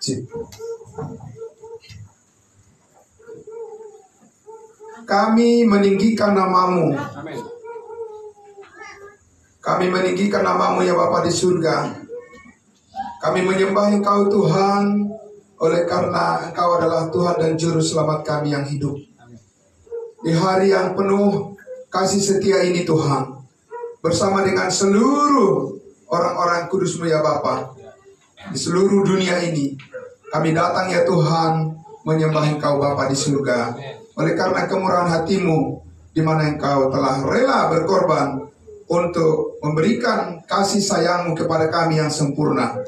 Sip. Kami meninggikan namamu. Amin. Kami meninggikan namamu ya Bapa di surga. Kami menyembah Engkau Tuhan, oleh karena Engkau adalah Tuhan dan Juru Selamat kami yang hidup. Di hari yang penuh kasih setia ini Tuhan, bersama dengan seluruh orang-orang kudus-Mu ya Bapa, di seluruh dunia ini, kami datang ya Tuhan, menyembah Engkau Bapa di surga. Oleh karena kemurahan hati-Mu, di mana Engkau telah rela berkorban untuk memberikan kasih sayang-Mu kepada kami yang sempurna.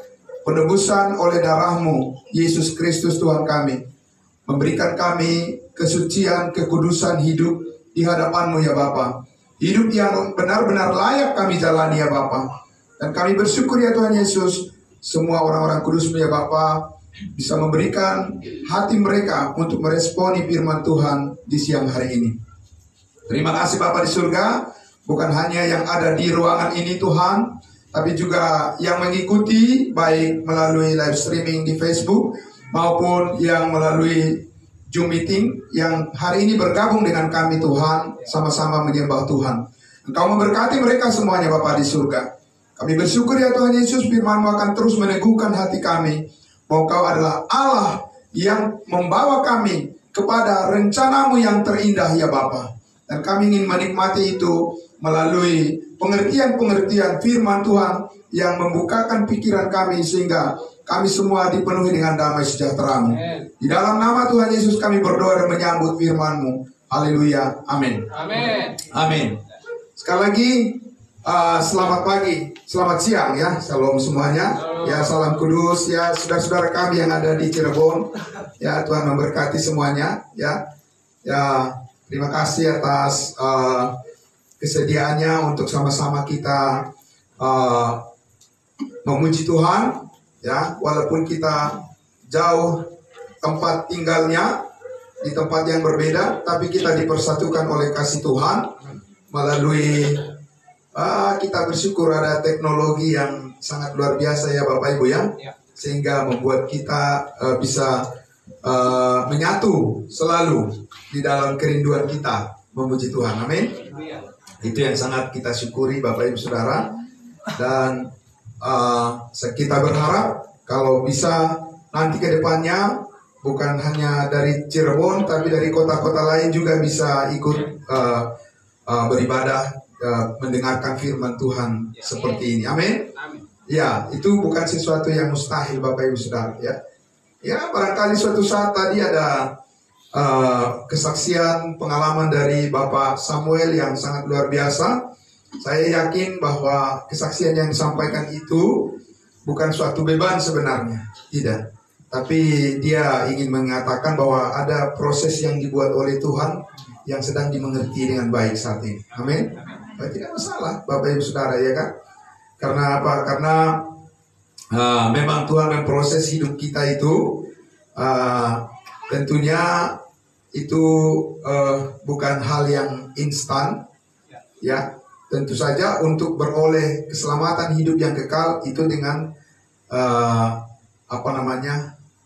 Penebusan oleh darah-Mu, Yesus Kristus Tuhan kami, memberikan kami kesucian, kekudusan hidup di hadapan-Mu ya Bapa. Hidup yang benar-benar layak kami jalani ya Bapa. Dan kami bersyukur ya Tuhan Yesus, semua orang-orang kudus-Mu ya Bapa bisa memberikan hati mereka untuk meresponi firman Tuhan di siang hari ini. Terima kasih Bapa di surga, bukan hanya yang ada di ruangan ini Tuhan, tapi juga yang mengikuti baik melalui live streaming di Facebook maupun yang melalui Zoom meeting yang hari ini bergabung dengan kami Tuhan, sama-sama menyembah Tuhan. Engkau memberkati mereka semuanya Bapa di surga. Kami bersyukur ya Tuhan Yesus, firman-Mu akan terus meneguhkan hati kami bahwa Engkau adalah Allah yang membawa kami kepada rencana-Mu yang terindah ya Bapa. Dan kami ingin menikmati itu melalui pengertian-pengertian firman Tuhan yang membukakan pikiran kami sehingga kami semua dipenuhi dengan damai sejahtera-Mu. Di dalam nama Tuhan Yesus kami berdoa dan menyambut firman-Mu. Haleluya. Amin. Amin. Amin. Sekali lagi selamat pagi, selamat siang ya. Shalom semuanya. Ya, salam kudus ya saudara-saudara kami yang ada di Cirebon. Ya, Tuhan memberkati semuanya ya. Ya, terima kasih atas kesediaannya untuk sama-sama kita memuji Tuhan ya, walaupun kita jauh tempat tinggalnya di tempat yang berbeda, tapi kita dipersatukan oleh kasih Tuhan melalui kita bersyukur ada teknologi yang sangat luar biasa ya Bapak Ibu ya, sehingga membuat kita bisa menyatu selalu di dalam kerinduan kita memuji Tuhan. Amin. Itu yang sangat kita syukuri Bapak Ibu Saudara. Dan kita berharap kalau bisa nanti ke depannya bukan hanya dari Cirebon tapi dari kota-kota lain juga bisa ikut beribadah, mendengarkan firman Tuhan seperti ini. Amin. Ya, itu bukan sesuatu yang mustahil Bapak Ibu Saudara ya. Ya, barangkali suatu saat tadi ada kesaksian pengalaman dari Bapak Samuel yang sangat luar biasa. Saya yakin bahwa kesaksian yang disampaikan itu bukan suatu beban sebenarnya, tidak. Tapi dia ingin mengatakan bahwa ada proses yang dibuat oleh Tuhan yang sedang dimengerti dengan baik saat ini. Amin. Tidak masalah Bapak Ibu Saudara ya kan. Karena apa? Karena memang Tuhan memproses hidup kita itu tentunya itu bukan hal yang instan ya. Tentu saja untuk beroleh keselamatan hidup yang kekal itu dengan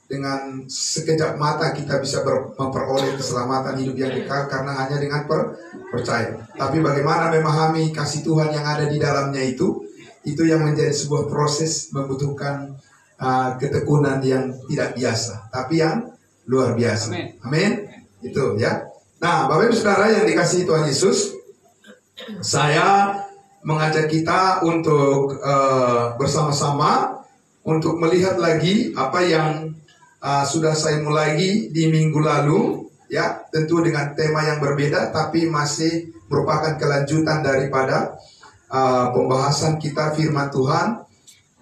dengan sekejap mata kita bisa memperoleh keselamatan hidup yang kekal karena hanya dengan percaya. Tapi bagaimana memahami kasih Tuhan yang ada di dalamnya itu yang menjadi sebuah proses membutuhkan ketekunan yang tidak biasa, tapi yang luar biasa. Amin. Itu ya. Nah, Bapak Ibu Saudara yang dikasihi Tuhan Yesus, saya mengajak kita untuk bersama-sama untuk melihat lagi apa yang sudah saya mulai di minggu lalu ya, tentu dengan tema yang berbeda tapi masih merupakan kelanjutan daripada pembahasan kita firman Tuhan,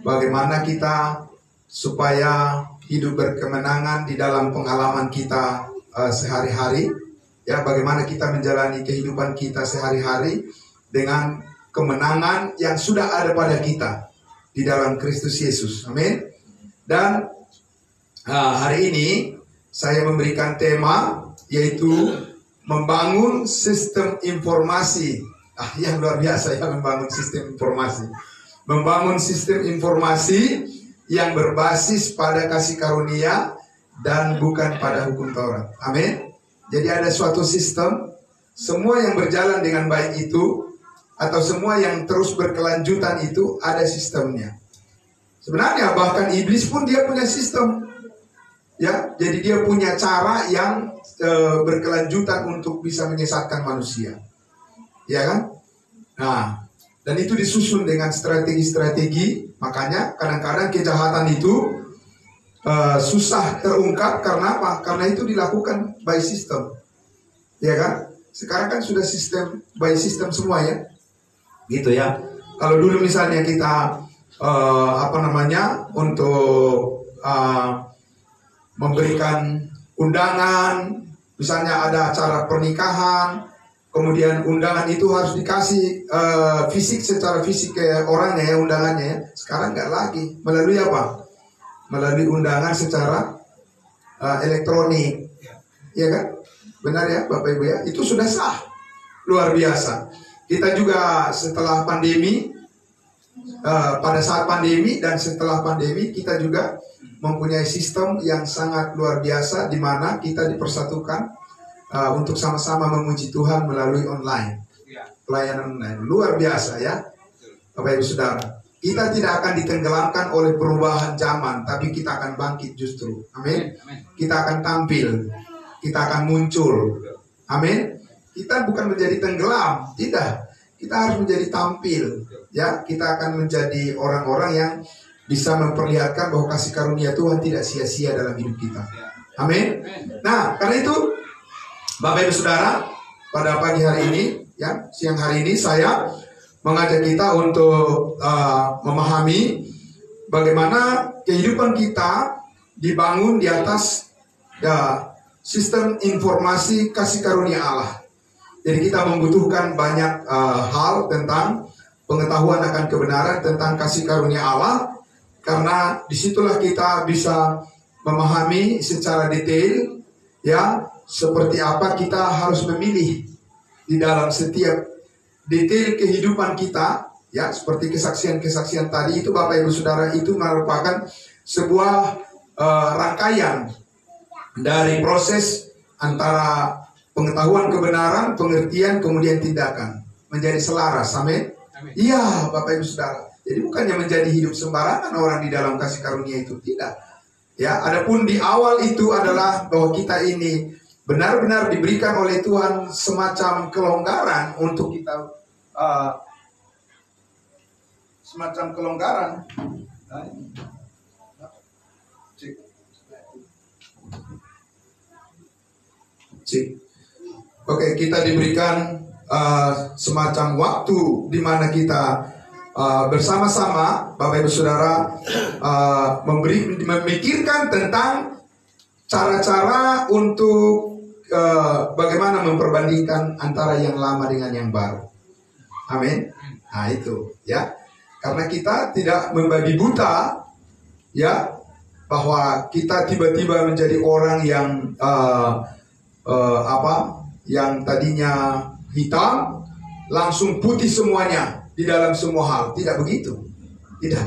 bagaimana kita supaya hidup berkemenangan di dalam pengalaman kita sehari-hari ya, bagaimana kita menjalani kehidupan kita sehari-hari dengan kemenangan yang sudah ada pada kita di dalam Kristus Yesus. Amin. Dan hari ini saya memberikan tema yaitu membangun sistem informasi. Yang luar biasa ya, membangun sistem informasi. Membangun sistem informasi yang berbasis pada kasih karunia dan bukan pada hukum Taurat. Amin. Jadi ada suatu sistem, semua yang berjalan dengan baik itu atau semua yang terus berkelanjutan itu ada sistemnya. Sebenarnya bahkan iblis pun dia punya sistem. Ya, jadi dia punya cara yang berkelanjutan untuk bisa menyesatkan manusia. Ya kan? Nah, dan itu disusun dengan strategi-strategi. Makanya kadang-kadang kejahatan itu susah terungkap karena apa? Karena itu dilakukan by system. Ya kan? Sekarang kan sudah sistem by system semua ya. Gitu ya. Kalau dulu misalnya kita untuk memberikan undangan, misalnya ada acara pernikahan, kemudian undangan itu harus dikasih secara fisik ke orangnya ya, undangannya ya. Sekarang nggak lagi, melalui apa? Melalui undangan secara elektronik, ya kan? Benar ya Bapak Ibu ya, itu sudah sah, luar biasa. Kita juga setelah pandemi, pada saat pandemi dan setelah pandemi kita juga mempunyai sistem yang sangat luar biasa di mana kita dipersatukan untuk sama-sama memuji Tuhan melalui online. Pelayanan online luar biasa ya. Bapak Ibu Saudara, kita tidak akan ditenggelamkan oleh perubahan zaman, tapi kita akan bangkit justru. Amin. Kita akan tampil, kita akan muncul. Amin. Kita bukan menjadi tenggelam, tidak. Kita harus menjadi tampil. Ya, kita akan menjadi orang-orang yang bisa memperlihatkan bahwa kasih karunia Tuhan tidak sia-sia dalam hidup kita. Amin. Nah, karena itu Bapak Ibu Saudara, pada pagi hari ini, ya, siang hari ini saya mengajak kita untuk memahami bagaimana kehidupan kita dibangun di atas sistem informasi kasih karunia Allah. Jadi kita membutuhkan banyak hal tentang pengetahuan akan kebenaran tentang kasih karunia Allah. Karena disitulah kita bisa memahami secara detail ya seperti apa kita harus memilih di dalam setiap detail kehidupan kita ya, seperti kesaksian-kesaksian tadi itu Bapak Ibu Saudara, itu merupakan sebuah rangkaian dari proses antara pengetahuan kebenaran, pengertian, kemudian tindakan menjadi selaras. Amin. Iya Bapak Ibu Saudara. Jadi bukannya menjadi hidup sembarangan orang di dalam kasih karunia itu, tidak. Ya, adapun di awal itu adalah bahwa kita ini benar-benar diberikan oleh Tuhan semacam kelonggaran untuk kita semacam kelonggaran. Oke, kita diberikan semacam waktu di mana kita bersama-sama Bapak Ibu Saudara memikirkan tentang cara-cara untuk bagaimana memperbandingkan antara yang lama dengan yang baru. Amin. Nah itu ya, karena kita tidak membabi buta ya, bahwa kita tiba-tiba menjadi orang yang yang tadinya hitam langsung putih semuanya di dalam semua hal. Tidak begitu. Tidak.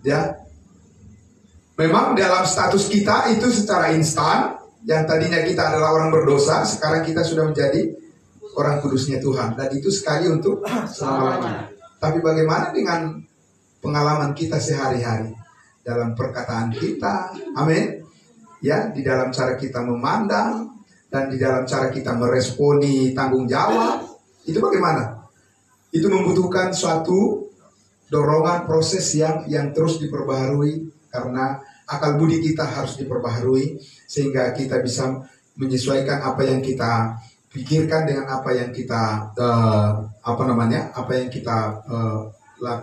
Ya. Memang dalam status kita itu secara instan, yang tadinya kita adalah orang berdosa, sekarang kita sudah menjadi orang kudusnya Tuhan, dan itu sekali untuk selama-lamanya. Tapi bagaimana dengan pengalaman kita sehari-hari dalam perkataan kita? Amin. Ya, di dalam cara kita memandang dan di dalam cara kita meresponi tanggung jawab, itu bagaimana? Itu membutuhkan suatu dorongan proses yang terus diperbaharui, karena akal budi kita harus diperbaharui sehingga kita bisa menyesuaikan apa yang kita pikirkan dengan apa yang kita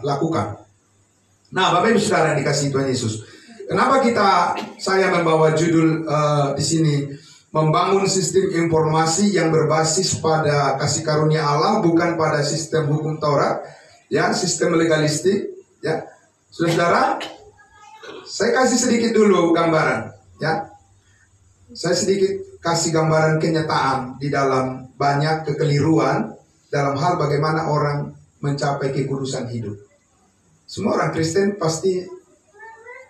lakukan. Nah, Bapak Ibu Saudara yang dikasihi Tuhan Yesus, kenapa saya membawa judul di sini, membangun sistem informasi yang berbasis pada kasih karunia Allah, bukan pada sistem hukum Taurat, ya, sistem legalistik, ya. Saudara, saya kasih sedikit dulu gambaran, ya. Saya sedikit kasih gambaran kenyataan di dalam banyak kekeliruan dalam hal bagaimana orang mencapai kekudusan hidup. Semua orang Kristen pasti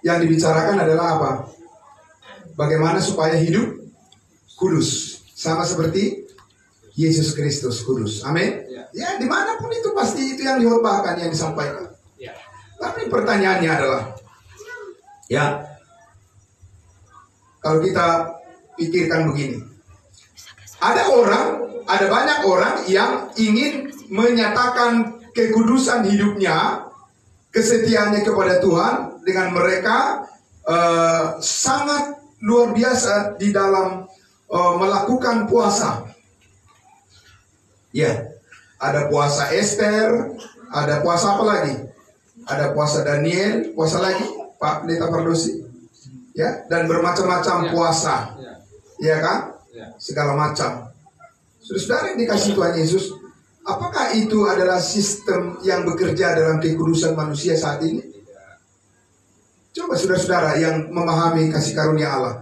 Yang dibicarakan adalah apa? Bagaimana supaya hidup kudus, sama seperti Yesus Kristus kudus. Amin. Ya, dimanapun itu pasti itu yang dihotbahkan, yang disampaikan. Tapi pertanyaannya adalah, ya, kalau kita pikirkan begini, ada banyak orang yang ingin menyatakan kekudusan hidupnya, kesetiaannya kepada Tuhan dengan mereka sangat luar biasa di dalam melakukan puasa. Ya, ada puasa Esther, ada puasa apa lagi? Ada puasa Daniel, puasa lagi Pak Pendeta Pardosi. Ya, dan bermacam-macam puasa. Ya kan? Segala macam. Saudara yang dikasih Tuhan Yesus, apakah itu adalah sistem yang bekerja dalam kekudusan manusia saat ini? Coba saudara-saudara yang memahami kasih karunia Allah,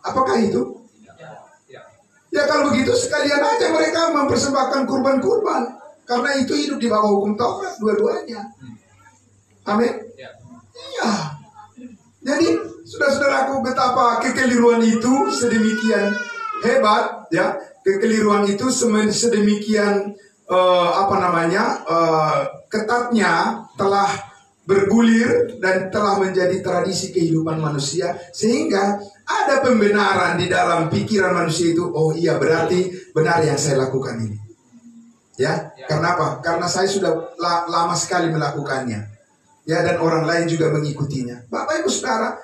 apakah itu? Ya kalau begitu sekalian aja mereka mempersembahkan kurban-kurban, karena itu hidup di bawah hukum Taurat dua-duanya. Amin. Iya. Jadi saudara-saudaraku, betapa kekeliruan itu sedemikian hebat, ya. Kekeliruan itu sedemikian ketatnya telah bergulir dan telah menjadi tradisi kehidupan manusia, sehingga ada pembenaran di dalam pikiran manusia itu. Oh iya, berarti benar yang saya lakukan ini. Ya, karena apa? Karena saya sudah lama sekali melakukannya. Ya, dan orang lain juga mengikutinya. Bapak Ibu Saudara,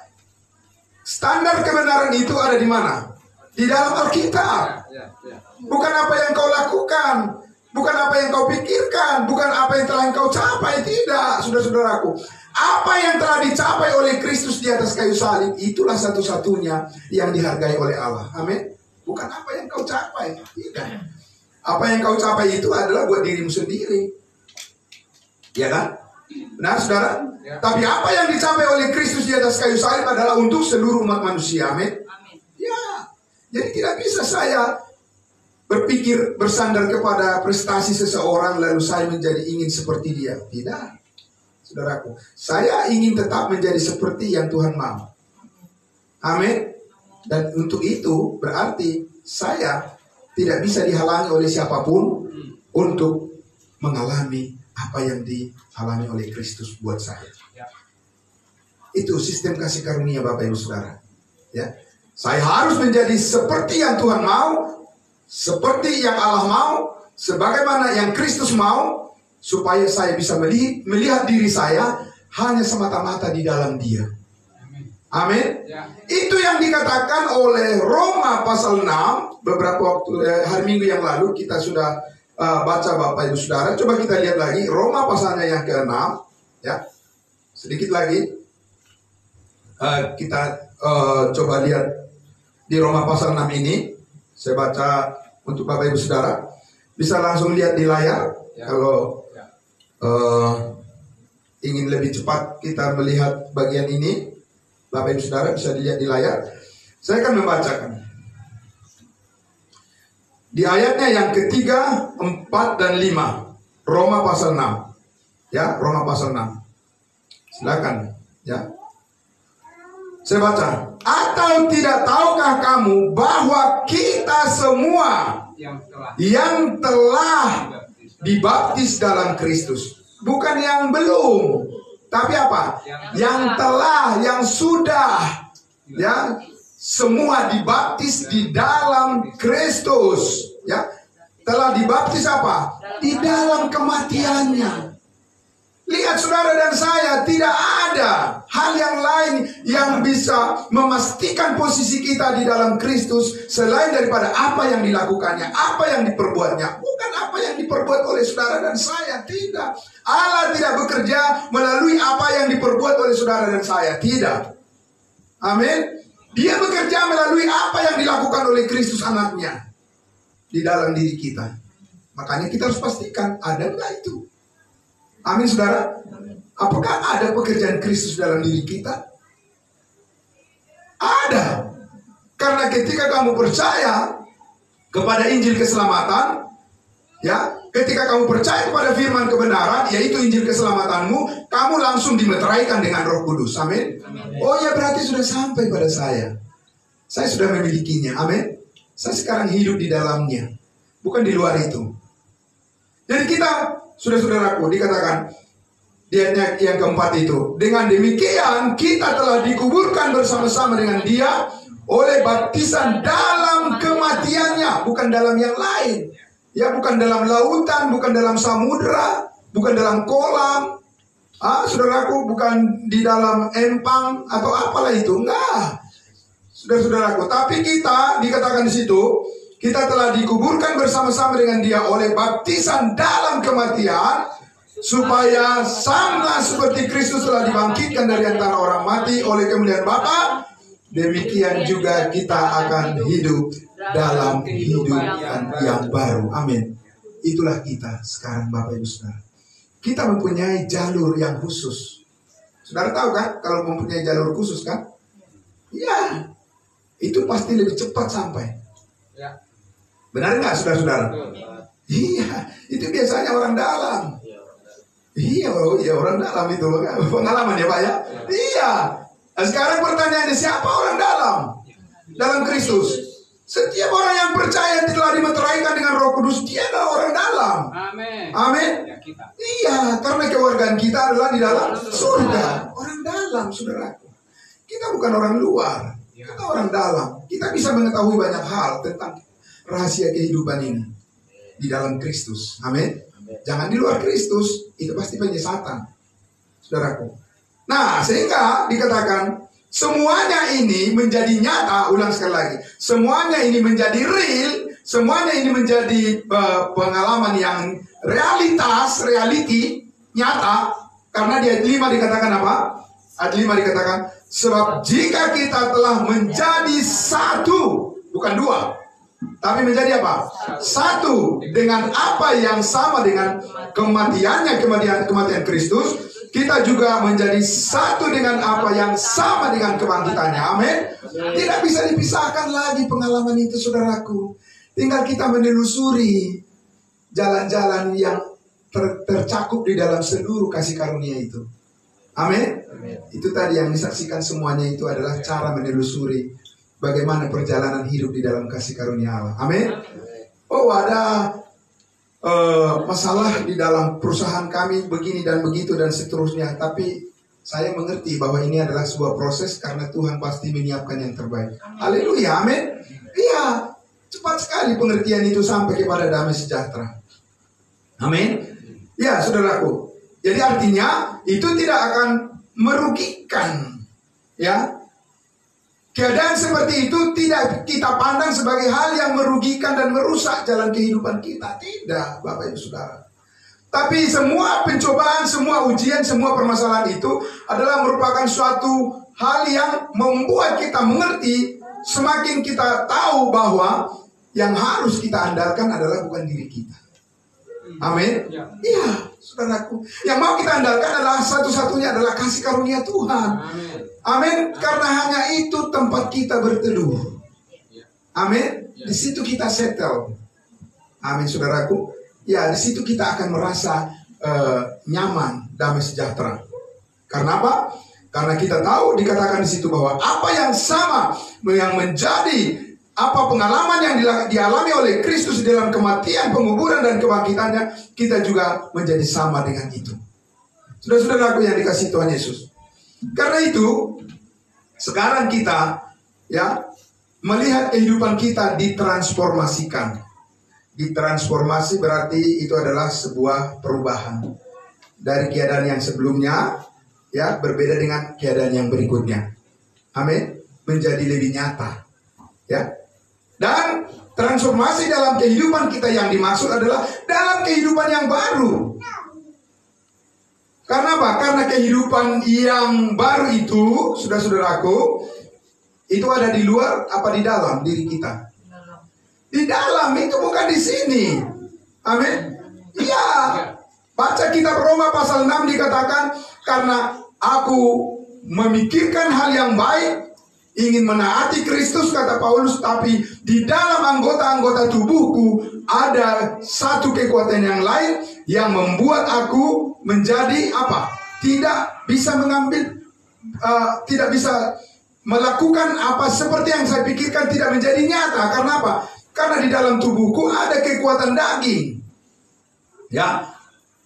standar kebenaran itu ada di mana? Di dalam Alkitab. Bukan apa yang kau lakukan, bukan apa yang kau pikirkan, bukan apa yang telah kau capai. Tidak, saudara-saudaraku. Apa yang telah dicapai oleh Kristus di atas kayu salib, itulah satu-satunya yang dihargai oleh Allah. Amin. Bukan apa yang kau capai. Tidak. Apa yang kau capai itu adalah buat dirimu sendiri. Ya kan? Benar, saudara? Ya. Tapi apa yang dicapai oleh Kristus di atas kayu salib adalah untuk seluruh umat manusia. Amin. Ya. Jadi tidak bisa saya berpikir bersandar kepada prestasi seseorang lalu saya menjadi ingin seperti dia. Tidak, saudaraku. Saya ingin tetap menjadi seperti yang Tuhan mau. Amin. Dan untuk itu berarti saya tidak bisa dihalangi oleh siapapun untuk mengalami apa yang dialami oleh Kristus buat saya. Itu sistem kasih karunia Bapak Ibu Saudara. Ya, saya harus menjadi seperti yang Tuhan mau, seperti yang Allah mau, sebagaimana yang Kristus mau, supaya saya bisa melihat diri saya hanya semata-mata di dalam Dia. Amin. Ya. Itu yang dikatakan oleh Roma pasal 6 beberapa waktu hari Minggu yang lalu kita sudah baca Bapak Ibu Saudara. Coba kita lihat lagi Roma pasalnya yang ke-6, ya. Sedikit lagi kita coba lihat di Roma pasal 6 ini. Saya baca untuk Bapak Ibu Saudara. Bisa langsung lihat di layar, ya. Kalau ingin lebih cepat kita melihat bagian ini, Bapak Ibu Saudara bisa dilihat di layar. Saya akan membacakan di ayatnya yang ketiga, 4 dan 5, Roma pasal 6. Ya, Roma pasal 6. Silakan, ya. Saya baca. Atau tidak tahukah kamu bahwa kita semua yang telah dibaptis dalam Kristus, bukan yang belum, tapi apa? Yang telah, yang sudah, ya. Semua dibaptis di dalam Kristus, ya. Telah dibaptis apa? Di dalam kematiannya. Lihat saudara dan saya, tidak ada hal yang lain yang bisa memastikan posisi kita di dalam Kristus selain daripada apa yang dilakukannya, apa yang diperbuatnya. Bukan apa yang diperbuat oleh saudara dan saya, tidak. Allah tidak bekerja melalui apa yang diperbuat oleh saudara dan saya, tidak. Amin. Dia bekerja melalui apa yang dilakukan oleh Kristus anaknya di dalam diri kita. Makanya kita harus pastikan ada enggak itu. Amin saudara. Apakah ada pekerjaan Kristus dalam diri kita? Ada. Karena ketika kamu percaya kepada Injil keselamatan, ya, ketika kamu percaya kepada firman kebenaran, yaitu Injil keselamatanmu, kamu langsung dimeteraikan dengan Roh Kudus. Amin. Oh ya, berarti sudah sampai pada saya. Saya sudah memilikinya. Amin. Saya sekarang hidup di dalamnya, bukan di luar itu. Jadi kita, saudara-saudaraku, dikatakan di ayat yang keempat itu, dengan demikian kita telah dikuburkan bersama-sama dengan Dia oleh baptisan dalam kematiannya, bukan dalam yang lain. Ya, bukan dalam lautan, bukan dalam samudera, bukan dalam kolam. Saudaraku, bukan di dalam empang atau apalah itu, enggak. Saudara-saudaraku, tapi kita dikatakan di situ, kita telah dikuburkan bersama-sama dengan Dia oleh baptisan dalam kematian, supaya sama seperti Kristus telah dibangkitkan dari antara orang mati oleh kemuliaan Bapa, demikian juga kita akan hidup dalam kehidupan yang baru. Amin. Itulah kita sekarang, Bapak Ibu Saudara. Kita mempunyai jalur yang khusus. Saudara tahu kan, kalau mempunyai jalur khusus kan? Ya, itu pasti lebih cepat sampai. Benar nggak, saudara-saudara? Iya, itu biasanya orang dalam. Iya, orang dalam itu pengalaman ya, Pak ya. Iya. Nah, sekarang pertanyaannya, siapa orang dalam? Dalam Kristus. Setiap orang yang percaya telah dimeteraikan dengan Roh Kudus, dia adalah orang dalam. Amin. Amin. Iya, karena kewargaan kita adalah di dalam surga. Orang dalam, saudaraku. Kita bukan orang luar. Kita orang dalam. Kita bisa mengetahui banyak hal tentang rahasia kehidupan ini di dalam Kristus. Amin. Jangan di luar Kristus, itu pasti penyesatan, saudaraku. Nah, sehingga dikatakan semuanya ini menjadi nyata. Ulang sekali lagi, semuanya ini menjadi real, semuanya ini menjadi pengalaman yang reality, nyata. Karena di ayat 5 dikatakan apa? Ayat 5 dikatakan, sebab jika kita telah menjadi satu, bukan dua, tapi menjadi apa? Satu dengan apa yang sama dengan kematiannya, kematian Kristus, kita juga menjadi satu dengan apa yang sama dengan kebangkitannya. Amin. Tidak bisa dipisahkan lagi pengalaman itu, saudaraku. Tinggal kita menelusuri jalan-jalan yang tercakup di dalam seluruh kasih karunia itu. Amin. Itu tadi yang disaksikan semuanya itu adalah cara menelusuri bagaimana perjalanan hidup di dalam kasih karunia Allah. Amin. Oh, ada masalah di dalam perusahaan kami begini dan begitu dan seterusnya. Tapi saya mengerti bahwa ini adalah sebuah proses karena Tuhan pasti menyiapkan yang terbaik. Haleluya. Amin. Iya, cepat sekali pengertian itu sampai kepada damai sejahtera. Amin. Ya, saudaraku. Jadi artinya itu tidak akan merugikan, ya. Keadaan seperti itu tidak kita pandang sebagai hal yang merugikan dan merusak jalan kehidupan kita. Tidak, Bapak Ibu Saudara. Tapi semua pencobaan, semua ujian, semua permasalahan itu adalah merupakan suatu hal yang membuat kita mengerti. Semakin kita tahu bahwa yang harus kita andalkan adalah bukan diri kita. Amin. Iya, saudaraku. Yang mau kita andalkan adalah satu-satunya adalah kasih karunia Tuhan. Amin. Karena hanya itu tempat kita berteduh. Amin. Di situ kita settle. Amin, saudaraku. Ya, di situ kita akan merasa nyaman, damai sejahtera. Karena apa? Karena kita tahu dikatakan di situ bahwa apa yang sama yang menjadi apa pengalaman yang dialami oleh Kristus dalam kematian, penguburan dan kebangkitannya, kita juga menjadi sama dengan itu. Saudara-saudaraku yang dikasihi Tuhan Yesus. Karena itu, sekarang kita ya melihat kehidupan kita ditransformasikan. Ditransformasi berarti itu adalah sebuah perubahan dari keadaan yang sebelumnya, ya, berbeda dengan keadaan yang berikutnya. Amin. Menjadi lebih nyata, ya. Dan transformasi dalam kehidupan kita yang dimaksud adalah dalam kehidupan yang baru. Karena apa? Karena kehidupan yang baru itu, saudara-saudaraku, itu ada di luar apa di dalam diri kita? Di dalam, itu bukan di sini. Amin. Iya. Baca kitab Roma pasal 6 dikatakan, karena aku memikirkan hal yang baik, ingin menaati Kristus, kata Paulus, tapi di dalam anggota-anggota tubuhku ada satu kekuatan yang lain yang membuat aku menjadi apa? Tidak bisa mengambil, tidak bisa melakukan apa seperti yang saya pikirkan, tidak menjadi nyata. Karena apa? Karena di dalam tubuhku ada kekuatan daging. Ya,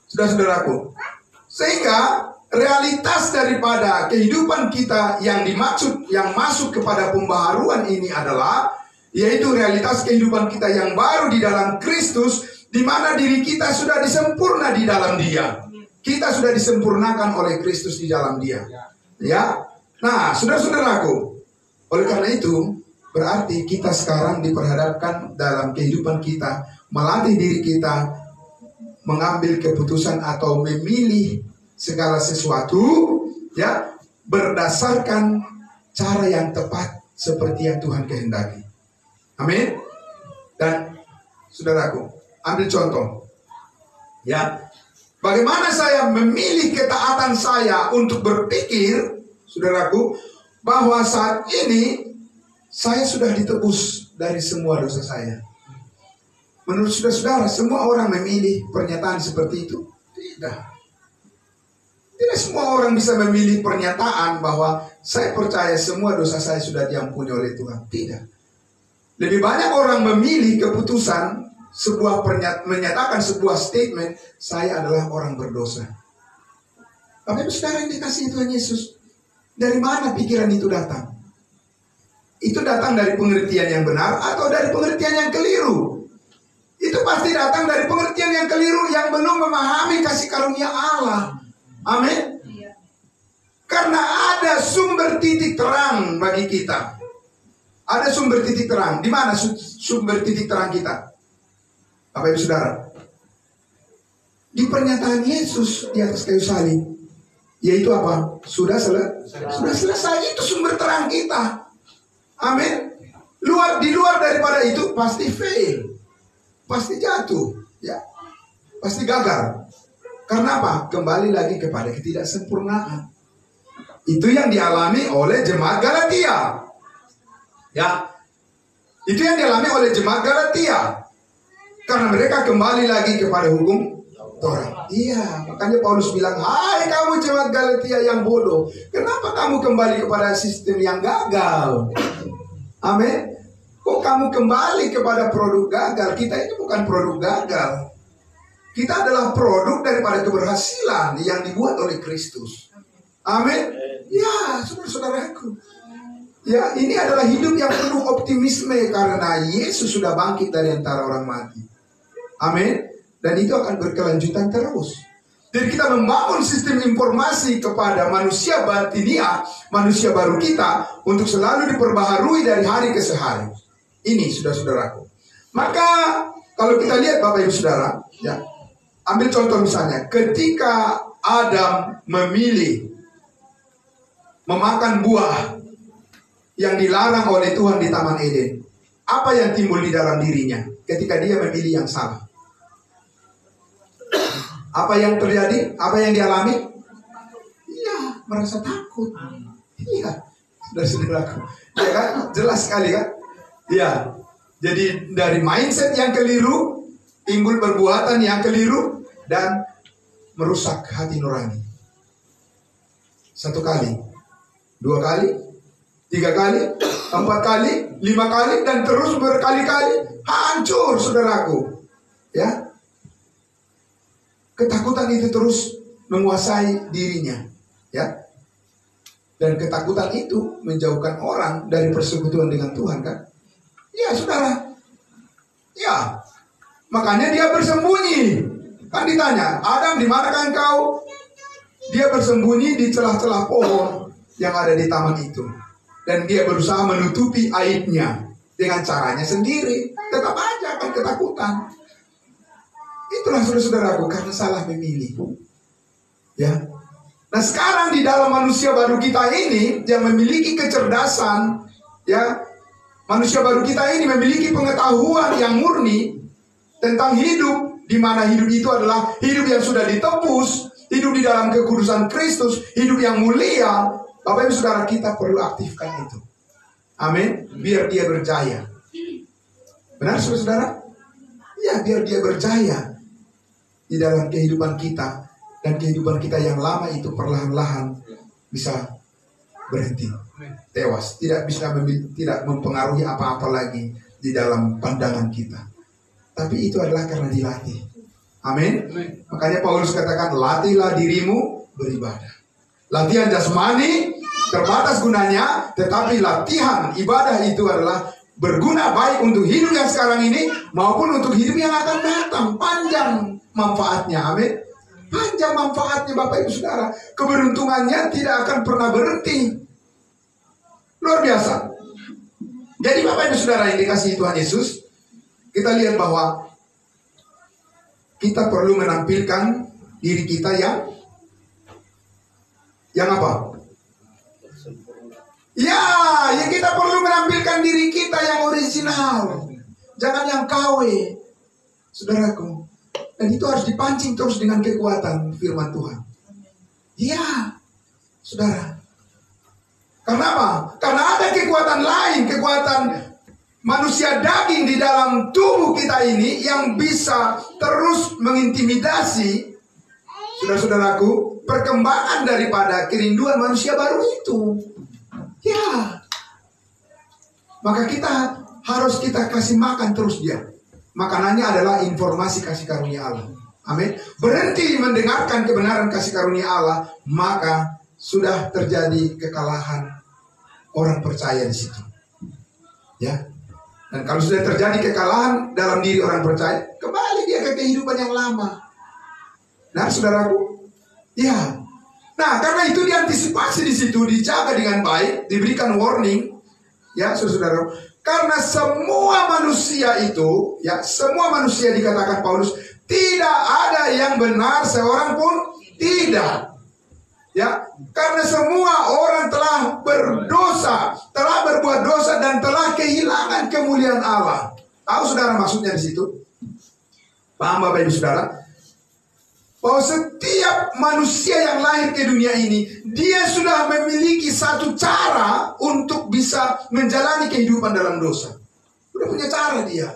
saudara-saudaraku. Sehingga realitas daripada kehidupan kita yang dimaksud, yang masuk kepada pembaharuan ini adalah, yaitu realitas kehidupan kita yang baru di dalam Kristus, di mana diri kita sudah disempurna di dalam Dia. Kita sudah disempurnakan oleh Kristus di dalam Dia. Ya. Nah, saudara-saudaraku, oleh karena itu berarti kita sekarang diperhadapkan dalam kehidupan kita, melatih diri kita mengambil keputusan atau memilih segala sesuatu, ya, berdasarkan cara yang tepat seperti yang Tuhan kehendaki. Amin. Dan saudaraku, ambil contoh, ya, bagaimana saya memilih ketaatan saya untuk berpikir, saudaraku, bahwa saat ini saya sudah ditebus dari semua dosa saya. Menurut saudara-saudara, semua orang memilih pernyataan seperti itu? Tidak. Tidak semua orang bisa memilih pernyataan bahwa saya percaya semua dosa saya sudah diampuni oleh Tuhan. Tidak. Lebih banyak orang memilih keputusan menyatakan sebuah statement, saya adalah orang berdosa. Bapak Ibu Saudara yang dikasihi Tuhan Yesus, dari mana pikiran itu datang? Itu datang dari pengertian yang benar atau dari pengertian yang keliru? Itu pasti datang dari pengertian yang keliru, yang belum memahami kasih karunia Allah. Amin. Karena ada sumber titik terang bagi kita. Ada sumber titik terang. Di mana sumber titik terang kita? Bapak Ibu Saudara, di pernyataan Yesus di atas kayu salib, yaitu apa? Sudah selesai. Itu sumber terang kita. Amin. Di luar daripada itu pasti fail, pasti jatuh, ya, pasti gagal. Karena apa? Kembali lagi kepada ketidaksempurnaan. Itu yang dialami oleh jemaat Galatia. Ya, itu yang dialami oleh jemaat Galatia. Karena mereka kembali lagi kepada hukum Taurat. Iya, makanya Paulus bilang, hai kamu jemaat Galatia yang bodoh, kenapa kamu kembali kepada sistem yang gagal? Amin. Kok kamu kembali kepada produk gagal? Kita ini bukan produk gagal. Kita adalah produk daripada keberhasilan yang dibuat oleh Kristus. Amin. Ya, saudara-saudaraku. Ya, ini adalah hidup yang penuh optimisme karena Yesus sudah bangkit dari antara orang mati. Amin. Dan itu akan berkelanjutan terus. Jadi kita membangun sistem informasi kepada manusia batinia, manusia baru kita, untuk selalu diperbaharui dari hari ke hari. Ini, saudara-saudaraku. Maka kalau kita lihat Bapak Ibu Saudara, ya, ambil contoh misalnya, ketika Adam memilih memakan buah yang dilarang oleh Tuhan di Taman Eden, apa yang timbul di dalam dirinya ketika dia memilih yang salah? Apa yang terjadi? Apa yang dialami? Iya, merasa takut. Iya, saudara-saudaraku. Ya kan? Jelas sekali kan? Ya, jadi dari mindset yang keliru timbul perbuatan yang keliru dan merusak hati nurani. 1 kali, 2 kali, 3 kali, 4 kali, 5 kali, dan terus berkali-kali hancur, saudaraku. Ya, ketakutan itu terus menguasai dirinya, ya. Dan ketakutan itu menjauhkan orang dari persekutuan dengan Tuhan, kan? Ya, saudara. Ya, makanya dia bersembunyi. Kan ditanya, Adam, di manakah engkau? Dia bersembunyi di celah-celah pohon yang ada di taman itu. Dan dia berusaha menutupi aibnya dengan caranya sendiri. Tetap aja kan ketakutan. Itulah saudara-saudaraku, karena salah memilih. Ya. Nah, sekarang di dalam manusia baru kita ini yang memiliki kecerdasan, ya, manusia baru kita ini memiliki pengetahuan yang murni tentang hidup, di mana hidup itu adalah hidup yang sudah ditebus, hidup di dalam kekudusan Kristus, hidup yang mulia. Bapak Ibu Saudara, kita perlu aktifkan itu. Amin. Biar dia berjaya. Benar saudara? Ya, biar dia berjaya di dalam kehidupan kita. Dan kehidupan kita yang lama itu perlahan-lahan bisa berhenti, tewas, tidak mempengaruhi apa-apa lagi di dalam pandangan kita. Tapi itu adalah karena dilatih. Amin. Makanya Paulus katakan, latihlah dirimu beribadah. Latihan jasmani terbatas gunanya, tetapi latihan ibadah itu adalah berguna baik untuk hidup yang sekarang ini maupun untuk hidup yang akan datang. Panjang manfaatnya. Amin. Panjang manfaatnya Bapak Ibu Saudara. Keberuntungannya tidak akan pernah berhenti. Luar biasa. Jadi Bapak Ibu Saudara yang dikasihi Tuhan Yesus, kita lihat bahwa kita perlu menampilkan diri kita yang apa? Ya kita perlu menampilkan diri kita yang original. Jangan yang KW, saudaraku. Dan itu harus dipancing terus dengan kekuatan firman Tuhan. Iya, saudara. Karena apa? Karena ada kekuatan lain, kekuatan manusia daging di dalam tubuh kita ini yang bisa terus mengintimidasi, saudara-saudaraku, perkembangan daripada kerinduan manusia baru itu. Ya. Maka harus kita kasih makan terus dia. Makanannya adalah informasi kasih karunia Allah. Amin. Berhenti mendengarkan kebenaran kasih karunia Allah, maka sudah terjadi kekalahan orang percaya di situ. Ya. Dan kalau sudah terjadi kekalahan dalam diri orang percaya, kembali dia ke kehidupan yang lama. Nah, saudaraku, ya. Nah, karena itu diantisipasi di situ, dijaga dengan baik, diberikan warning, ya, saudara. Karena semua manusia itu, ya, semua manusia dikatakan Paulus, tidak ada yang benar seorang pun tidak. Ya, karena semua orang telah berdosa, telah berbuat dosa dan telah kehilangan kemuliaan Allah. Tahu saudara maksudnya di situ? Paham Bapak Ibu Saudara? Bahwa setiap manusia yang lahir ke dunia ini, dia sudah memiliki satu cara untuk bisa menjalani kehidupan dalam dosa. Udah punya cara dia.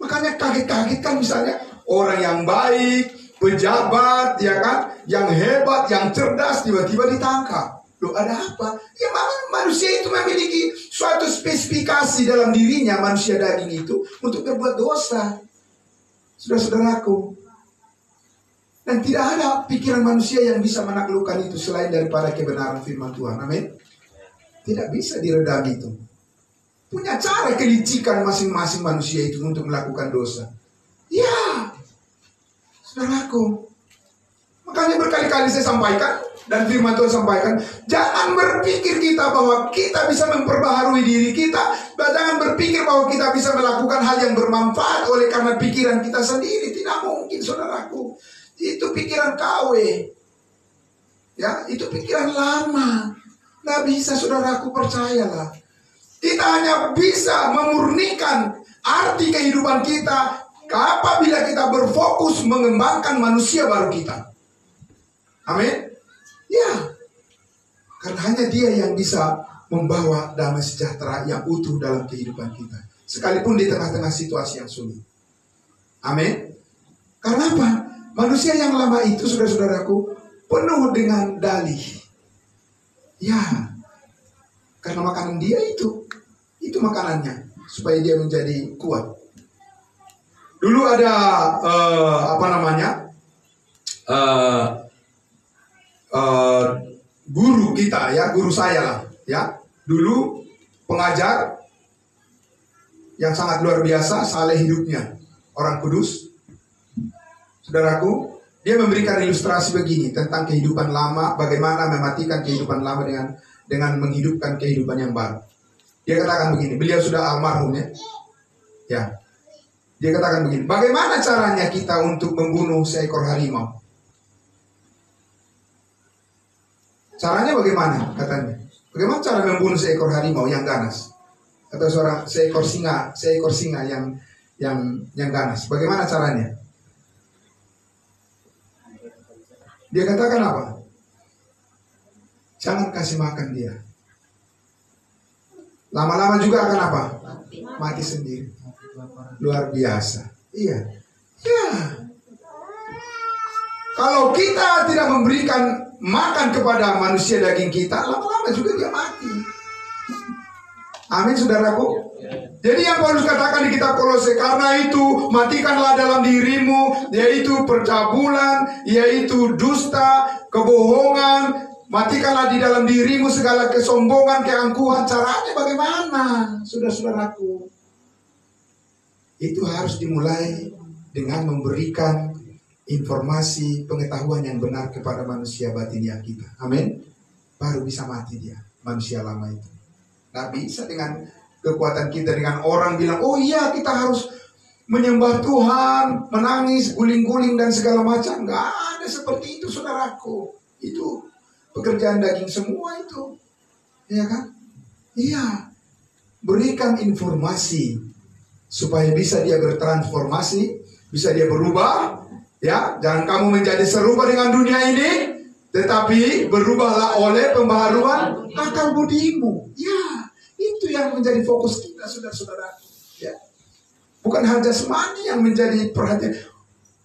Makanya kaget-kaget kan misalnya orang yang baik, pejabat, ya kan, yang hebat, yang cerdas, tiba-tiba ditangkap. Loh, ada apa? Ya manusia itu memiliki suatu spesifikasi dalam dirinya, manusia daging itu, untuk berbuat dosa. Saudara-saudaraku. Dan tidak ada pikiran manusia yang bisa menaklukkan itu selain daripada kebenaran firman Tuhan. Amin. Tidak bisa diredam itu. Punya cara kelicikan masing-masing manusia itu untuk melakukan dosa. Ya, saudaraku. Makanya berkali-kali saya sampaikan dan firman Tuhan sampaikan, jangan berpikir kita bahwa kita bisa memperbaharui diri kita. Jangan berpikir bahwa kita bisa melakukan hal yang bermanfaat oleh karena pikiran kita sendiri. Tidak mungkin, saudaraku. Itu pikiran KW. Ya, itu pikiran lama. Nggak bisa, saudaraku, percayalah. Kita hanya bisa memurnikan arti kehidupan kita apabila kita berfokus mengembangkan manusia baru kita. Amin. Ya. Karena hanya dia yang bisa membawa damai sejahtera yang utuh dalam kehidupan kita. Sekalipun di tengah-tengah situasi yang sulit. Amin. Karena apa? Manusia yang lama itu, saudara-saudaraku, penuh dengan dalih. Ya, karena makanan dia itu makanannya, supaya dia menjadi kuat. Dulu ada guru kita, ya, guru saya lah, ya. Dulu pengajar yang sangat luar biasa, saleh hidupnya, orang kudus. Saudaraku, dia memberikan ilustrasi begini tentang kehidupan lama, bagaimana mematikan kehidupan lama dengan menghidupkan kehidupan yang baru. Dia katakan begini, beliau sudah almarhum, ya. Ya. Dia katakan begini, bagaimana caranya kita untuk membunuh seekor harimau? Caranya bagaimana? Katanya. Bagaimana cara membunuh seekor harimau yang ganas? Atau seekor singa yang ganas? Bagaimana caranya? Dia katakan apa? Jangan kasih makan dia. lama-lama juga akan apa? Mati sendiri. Luar biasa. Iya. Ya. Kalau kita tidak memberikan makan kepada manusia daging kita, lama-lama juga dia mati. Amin, saudaraku. Jadi yang Paulus katakan di kitab Kolose, karena itu matikanlah dalam dirimu, yaitu percabulan, yaitu dusta, kebohongan. Matikanlah di dalam dirimu segala kesombongan, keangkuhan. Caranya bagaimana, saudara-saudaraku? Itu harus dimulai dengan memberikan informasi, pengetahuan yang benar kepada manusia batiniah kita. Amin. Baru bisa mati dia, manusia lama itu. Nggak bisa dengan kekuatan kita, dengan orang bilang, oh iya kita harus menyembah Tuhan, menangis, guling-guling dan segala macam. Nggak ada seperti itu, saudaraku. Itu pekerjaan daging semua itu. Iya kan? Iya. Berikan informasi supaya bisa dia bertransformasi, bisa dia berubah. Ya, jangan kamu menjadi serupa dengan dunia ini, tetapi berubahlah oleh pembaharuan akal budimu. Ya, itu yang menjadi fokus kita, saudara-saudara. Ya. Bukan hal jasmani yang menjadi perhatian.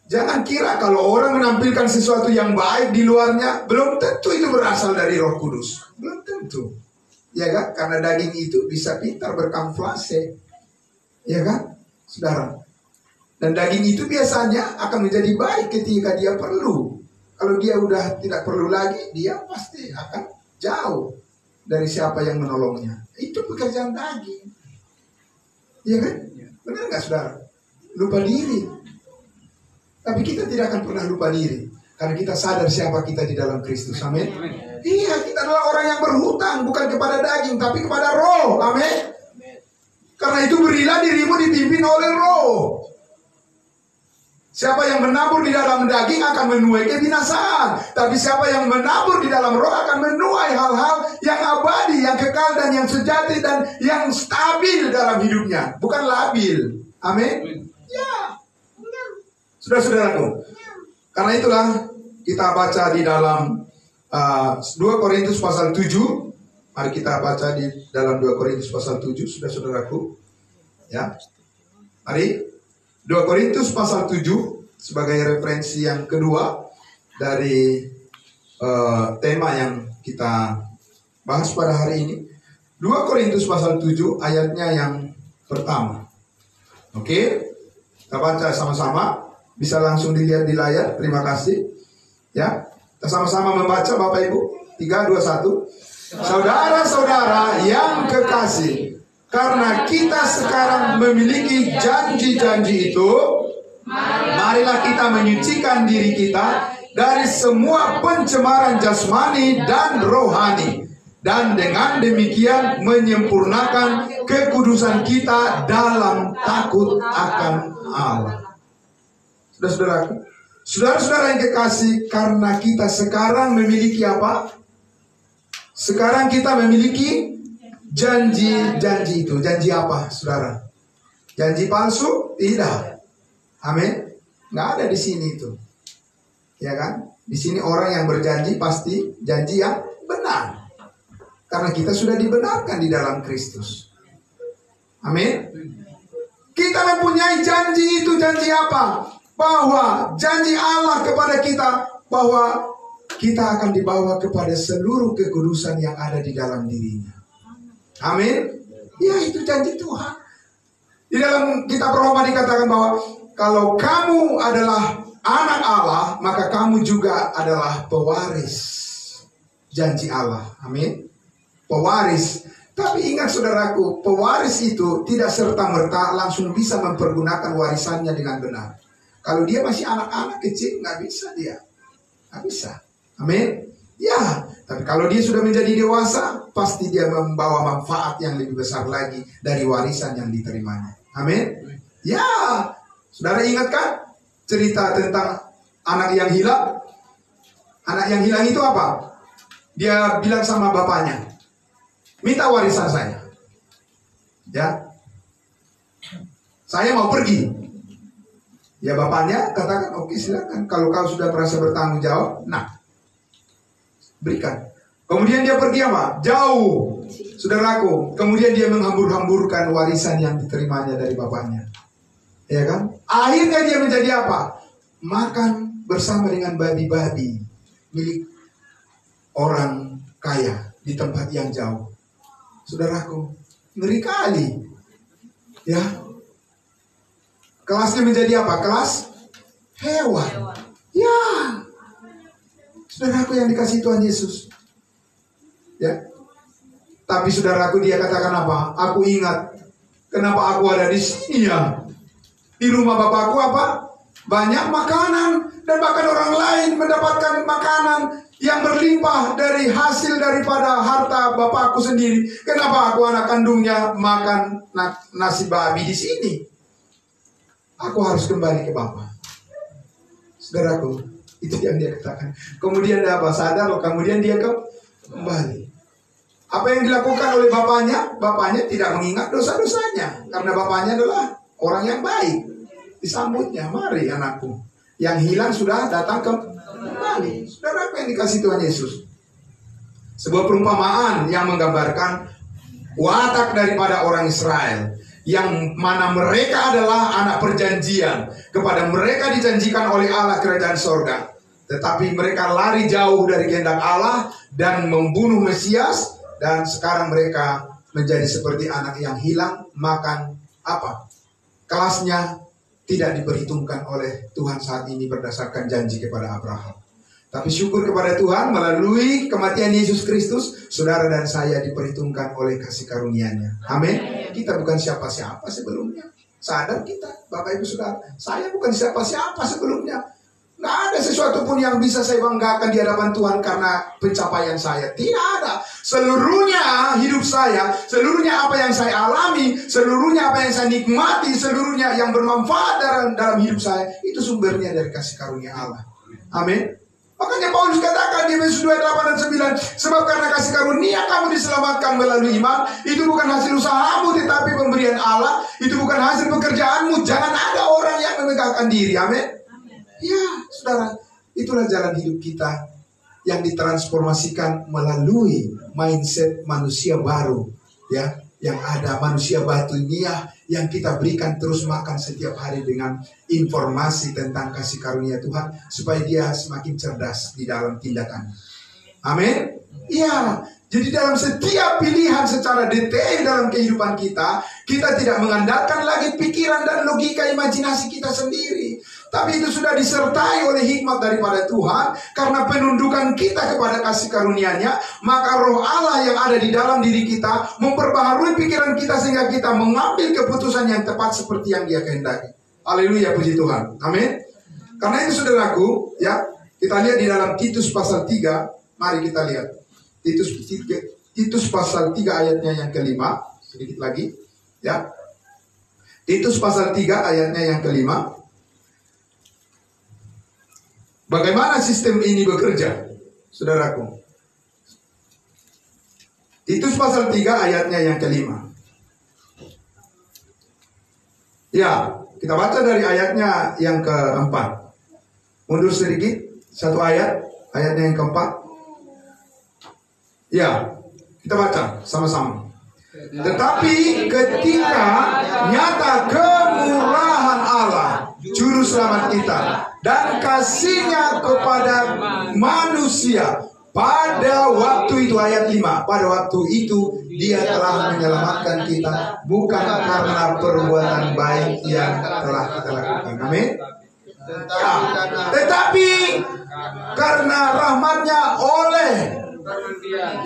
Jangan kira kalau orang menampilkan sesuatu yang baik di luarnya, belum tentu itu berasal dari Roh Kudus. Belum tentu. Ya kan? Karena daging itu bisa pintar berkamuflase. Ya kan? Saudara. Dan daging itu biasanya akan menjadi baik ketika dia perlu. Kalau dia udah tidak perlu lagi, dia pasti akan jauh dari siapa yang menolongnya. Itu pekerjaan daging. Iya kan? Benar nggak, saudara? Lupa diri. Tapi kita tidak akan pernah lupa diri. Karena kita sadar siapa kita di dalam Kristus. Amin. Iya, kita adalah orang yang berhutang. Bukan kepada daging, tapi kepada roh. Amin. Karena itu berilah dirimu dipimpin oleh roh. Siapa yang menabur di dalam daging akan menuai kebinasaan. Tapi siapa yang menabur di dalam roh akan menuai hal-hal yang abadi, yang kekal dan yang sejati dan yang stabil dalam hidupnya. Bukan labil. Amin. Ya. Saudara-saudaraku. Karena itulah kita baca di dalam 2 Korintus pasal 7. Mari kita baca di dalam 2 Korintus pasal 7. Saudara-saudaraku. Ya. Mari. 2 Korintus pasal 7 sebagai referensi yang kedua dari tema yang kita bahas pada hari ini. 2 Korintus pasal 7 ayatnya yang pertama. Oke, kita baca sama-sama. Bisa langsung dilihat di layar. Terima kasih. Ya, kita sama-sama membaca Bapak Ibu. 3, 2, 1. Saudara-saudara yang kekasih, karena kita sekarang memiliki janji-janji itu, marilah kita menyucikan diri kita dari semua pencemaran jasmani dan rohani, dan dengan demikian menyempurnakan kekudusan kita dalam takut akan Allah. Saudara-saudaraku, saudara-saudara yang kekasih, karena kita sekarang memiliki apa? Sekarang kita memiliki janji-janji itu. Janji apa, saudara? Janji palsu? Tidak. Amin. Nggak ada di sini itu. Ya kan? Di sini orang yang berjanji pasti janji yang benar. Karena kita sudah dibenarkan di dalam Kristus. Amin. Kita mempunyai janji itu. Janji apa? Bahwa janji Allah kepada kita, bahwa kita akan dibawa kepada seluruh kekudusan yang ada di dalam dirinya. Amin. Ya, itu janji Tuhan. Di dalam kitab Roma dikatakan bahwa kalau kamu adalah anak Allah, maka kamu juga adalah pewaris janji Allah. Amin. Pewaris. Tapi ingat saudaraku, pewaris itu tidak serta-merta langsung bisa mempergunakan warisannya dengan benar. Kalau dia masih anak-anak kecil, nggak bisa dia. Nggak bisa. Amin. Ya, tapi kalau dia sudah menjadi dewasa, pasti dia membawa manfaat yang lebih besar lagi dari warisan yang diterimanya. Amin. Ya, saudara ingat kan cerita tentang anak yang hilang? Anak yang hilang itu apa? Dia bilang sama bapaknya, minta warisan saya. Ya, saya mau pergi. Ya, bapaknya katakan, oke, silakan. Kalau kau sudah merasa bertanggung jawab, nah, berikan. Kemudian dia pergi apa? Jauh. Saudaraku, kemudian dia menghambur-hamburkan warisan yang diterimanya dari bapaknya. Ya kan? Akhirnya dia menjadi apa? Makan bersama dengan babi-babi milik orang kaya di tempat yang jauh. Saudaraku, ngeri kali. Ya. Kelasnya menjadi apa? Kelas hewan. Ya. Saudaraku yang dikasih Tuhan Yesus. Ya. Tapi saudaraku, dia katakan apa? Aku ingat kenapa aku ada di sini ya. Di rumah bapakku apa? Banyak makanan. Dan bahkan orang lain mendapatkan makanan yang berlimpah dari hasil daripada harta bapakku sendiri. Kenapa aku anak kandungnya makan nasi babi di sini? Aku harus kembali ke bapak. Saudaraku, itu yang dia katakan. Kemudian dia apa? Sadar loh, kemudian dia kembali. Apa yang dilakukan oleh bapaknya? Bapaknya tidak mengingat dosa-dosanya. Karena bapaknya adalah orang yang baik. Disambutnya, mari anakku. Yang hilang sudah datang kembali. Saudara, apa yang dikasih Tuhan Yesus? Sebuah perumpamaan yang menggambarkan watak daripada orang Israel. Yang mana mereka adalah anak perjanjian. Kepada mereka dijanjikan oleh Allah kerajaan sorga. Tetapi mereka lari jauh dari kehendak Allah dan membunuh Mesias. Dan sekarang mereka menjadi seperti anak yang hilang, makan apa? Kelasnya tidak diperhitungkan oleh Tuhan saat ini berdasarkan janji kepada Abraham. Tapi syukur kepada Tuhan, melalui kematian Yesus Kristus, saudara dan saya diperhitungkan oleh kasih karunia-Nya. Amin. Kita bukan siapa-siapa sebelumnya. Sadar kita, Bapak Ibu Saudara, saya bukan siapa-siapa sebelumnya. Nggak ada sesuatu pun yang bisa saya banggakan di hadapan Tuhan karena pencapaian saya. Tidak ada. Seluruhnya hidup saya, seluruhnya apa yang saya alami, seluruhnya apa yang saya nikmati, seluruhnya yang bermanfaat dalam hidup saya, itu sumbernya dari kasih karunia Allah. Amin. Makanya Paulus katakan di Efesus 2, 8 dan 9, sebab karena kasih karunia kamu diselamatkan melalui iman, itu bukan hasil usahamu tetapi pemberian Allah, itu bukan hasil pekerjaanmu. Jangan ada orang yang memegahkan diri. Amin. Ya, saudara, itulah jalan hidup kita yang ditransformasikan melalui mindset manusia baru, ya, yang ada manusia batunia yang kita berikan terus makan setiap hari dengan informasi tentang kasih karunia Tuhan supaya dia semakin cerdas di dalam tindakan. Amin. Iya. Jadi dalam setiap pilihan secara detail dalam kehidupan kita, kita tidak mengandalkan lagi pikiran dan logika imajinasi kita sendiri. Tapi itu sudah disertai oleh hikmat daripada Tuhan. Karena penundukan kita kepada kasih karunia-Nya, maka roh Allah yang ada di dalam diri kita memperbaharui pikiran kita sehingga kita mengambil keputusan yang tepat seperti yang Dia kehendaki. Haleluya, puji Tuhan. Amin. Karena itu saudaraku, ya, kita lihat di dalam Titus pasal 3. Mari kita lihat Titus pasal 3 ayatnya yang kelima. Sedikit lagi, ya. Titus pasal 3 ayatnya yang kelima. Bagaimana sistem ini bekerja, saudaraku? Titus pasal 3 ayatnya yang kelima. Ya, kita baca dari ayatnya yang keempat. Mundur sedikit, satu ayat, ayatnya yang keempat. Ya, kita baca sama-sama. Tetapi ketika nyata kemurahan Allah, Juru Selamat kita, dan kasih-Nya kepada manusia, pada waktu itu, ayat 5, pada waktu itu Dia telah menyelamatkan kita, bukan karena perbuatan baik yang telah kita lakukan. Amin. Ya, tetapi karena rahmat-Nya oleh,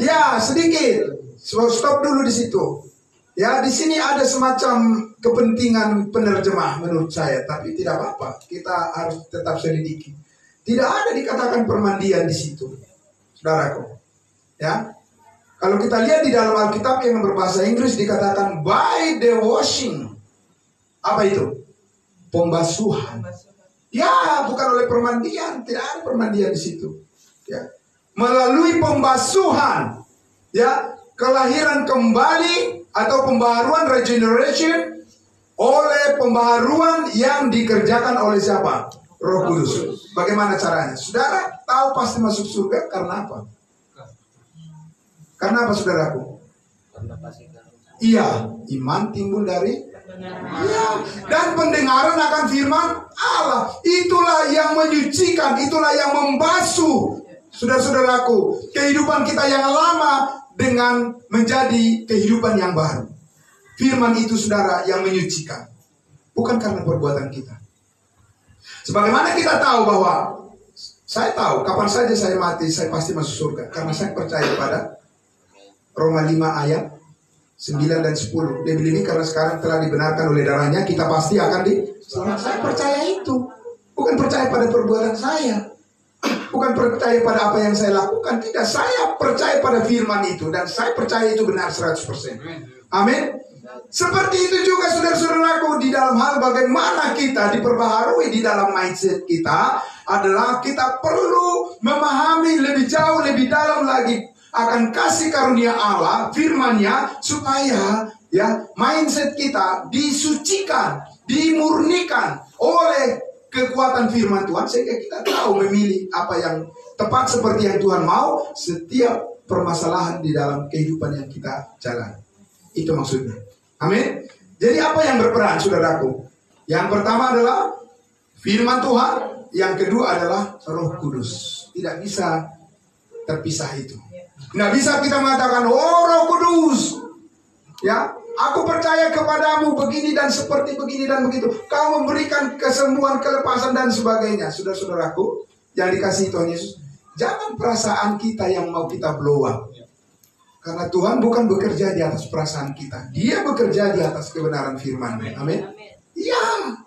ya, sedikit. Stop dulu di situ. Ya, di sini ada semacam kepentingan penerjemah menurut saya, tapi tidak apa-apa. Kita harus tetap selidiki. Tidak ada dikatakan permandian di situ, saudaraku. Ya, kalau kita lihat di dalam Alkitab yang berbahasa Inggris dikatakan by the washing. Apa itu? Pembasuhan. Ya, bukan oleh permandian. Tidak ada permandian di situ. Ya, melalui pembasuhan. Ya, kelahiran kembali atau pembaharuan, regeneration, oleh pembaharuan yang dikerjakan oleh siapa? Roh Kudus. Bagaimana caranya? Saudara tahu pasti masuk surga karena apa? Karena apa, saudaraku? Iya, iman timbul dari iya, dan pendengaran akan firman Allah. Itulah yang menyucikan, itulah yang membasuh, saudara-saudaraku, kehidupan kita yang lama dengan menjadi kehidupan yang baru. Firman itu, saudara, yang menyucikan, bukan karena perbuatan kita. Sebagaimana kita tahu bahwa saya tahu kapan saja saya mati, saya pasti masuk surga, karena saya percaya pada Roma 5 ayat 9 dan 10. Lebih-lebih karena sekarang telah dibenarkan oleh darahnya, kita pasti akan diselamatkan. Saya percaya itu. Bukan percaya pada perbuatan saya, bukan percaya pada apa yang saya lakukan. Tidak, saya percaya pada firman itu, dan saya percaya itu benar 100%. Amin. Seperti itu juga, saudara-saudaraku, di dalam hal bagaimana kita diperbaharui di dalam mindset kita, adalah kita perlu memahami lebih jauh, lebih dalam lagi akan kasih karunia Allah, firman-Nya, supaya ya mindset kita disucikan, dimurnikan oleh kekuatan firman Tuhan, sehingga kita tahu memilih apa yang tepat seperti yang Tuhan mau setiap permasalahan di dalam kehidupan yang kita jalani. Itu maksudnya. Amin. Jadi apa yang berperan, saudaraku? Yang pertama adalah firman Tuhan, yang kedua adalah Roh Kudus. Tidak bisa terpisah itu. Nggak bisa kita mengatakan, oh Roh Kudus, ya, aku percaya kepadamu begini dan seperti begini dan begitu. Kau memberikan kesembuhan, kelepasan dan sebagainya. Saudara-saudaraku yang dikasihi Tuhan Yesus, jangan perasaan kita yang mau kita blow up. Karena Tuhan bukan bekerja di atas perasaan kita, Dia bekerja di atas kebenaran firman-Nya. Amin. Iya.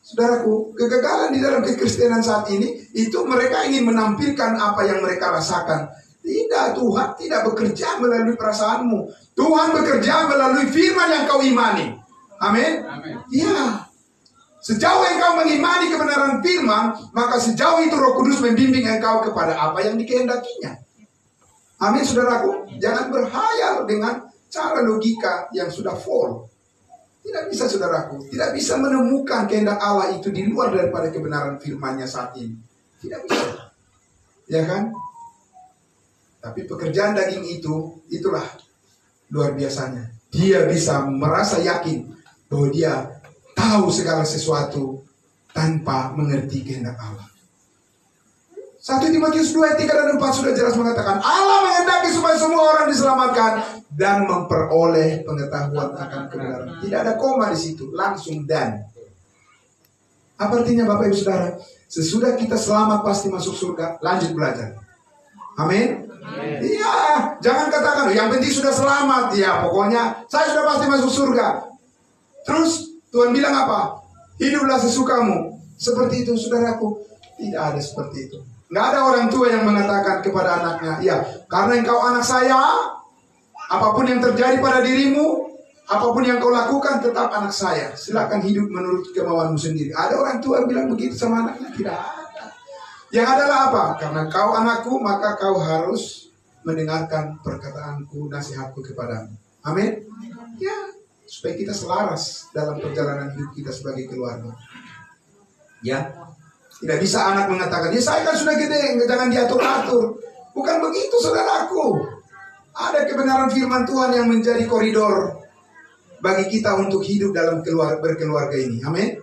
Saudaraku, kegagalan di dalam kekristenan saat ini itu mereka ingin menampilkan apa yang mereka rasakan. Tidak, Tuhan tidak bekerja melalui perasaanmu. Tuhan bekerja melalui firman yang kau imani. Amin. Iya. Sejauh engkau mengimani kebenaran firman, maka sejauh itu Roh Kudus membimbing engkau kepada apa yang dikehendakinya. Amin, saudaraku. Jangan berhayal dengan cara logika yang sudah full. Tidak bisa, saudaraku. Tidak bisa menemukan kehendak Allah itu di luar daripada kebenaran firman-Nya saat ini. Tidak bisa. Ya kan? Tapi pekerjaan daging itu, itulah luar biasanya. Dia bisa merasa yakin bahwa dia tahu segala sesuatu tanpa mengerti kehendak Allah. 1 Timotius 2 ayat 3 dan 4 sudah jelas mengatakan, Allah menghendaki supaya semua orang diselamatkan dan memperoleh pengetahuan akan kebenaran. Tidak ada koma di situ, langsung dan. Apa artinya, Bapak Ibu Saudara? Sesudah kita selamat pasti masuk surga, lanjut belajar. Amin. Iya, jangan katakan yang penting sudah selamat. Ya, pokoknya saya sudah pasti masuk surga. Terus Tuhan bilang apa? Hiduplah sesukamu. Seperti itu, saudaraku. Tidak ada seperti itu. Nggak ada orang tua yang mengatakan kepada anaknya, ya, karena engkau anak saya, apapun yang terjadi pada dirimu, apapun yang kau lakukan, tetap anak saya. Silakan hidup menurut kemauanmu sendiri. Ada orang tua yang bilang begitu sama anaknya? Tidak ada. Yang adalah apa? Karena kau anakku, maka kau harus mendengarkan perkataanku, nasihatku kepadamu. Amin. Ya, supaya kita selaras dalam perjalanan hidup kita sebagai keluarga. Ya. Tidak bisa anak mengatakan, ya saya kan sudah gede, jangan diatur-atur. Bukan begitu, saudaraku. Ada kebenaran firman Tuhan yang menjadi koridor bagi kita untuk hidup dalam berkeluarga ini. Amin.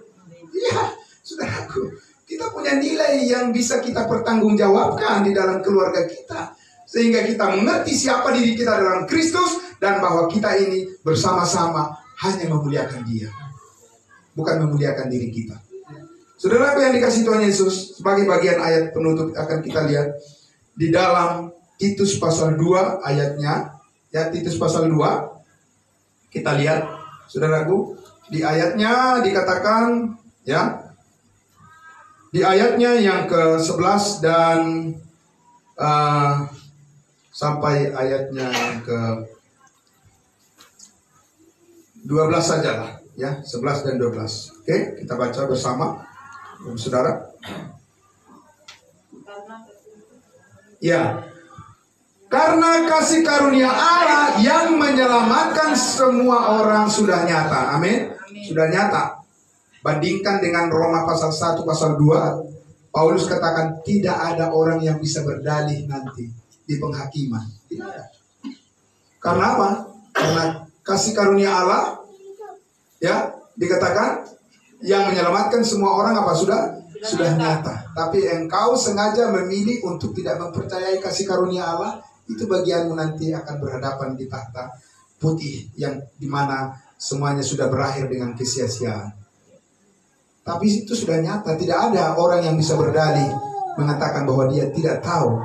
Ya, saudaraku. Kita punya nilai yang bisa kita pertanggungjawabkan di dalam keluarga kita. Sehingga kita mengerti siapa diri kita dalam Kristus. Dan bahwa kita ini bersama-sama hanya memuliakan Dia. Bukan memuliakan diri kita. Saudara yang dikasih Tuhan Yesus, sebagai bagian ayat penutup akan kita lihat di dalam Titus pasal 2 ayatnya. Ya, Titus pasal 2. Kita lihat, saudaraku, di ayatnya dikatakan, ya, di ayatnya yang ke-11 dan sampai ayatnya yang ke-12 sajalah, ya, 11 dan 12. Oke, kita baca bersama. Saudara, ya, karena kasih karunia Allah yang menyelamatkan semua orang sudah nyata. Amin. Sudah nyata. Bandingkan dengan Roma pasal 1 pasal 2, Paulus katakan tidak ada orang yang bisa berdalih nanti di penghakiman. Tidak ada. Karena apa? Karena kasih karunia Allah, ya, dikatakan yang menyelamatkan semua orang apa sudah nyata. Tapi engkau sengaja memilih untuk tidak mempercayai kasih karunia Allah, itu bagianmu nanti akan berhadapan di takhta putih yang dimana semuanya sudah berakhir dengan kesia-siaan. Tapi itu sudah nyata, tidak ada orang yang bisa berdalih mengatakan bahwa dia tidak tahu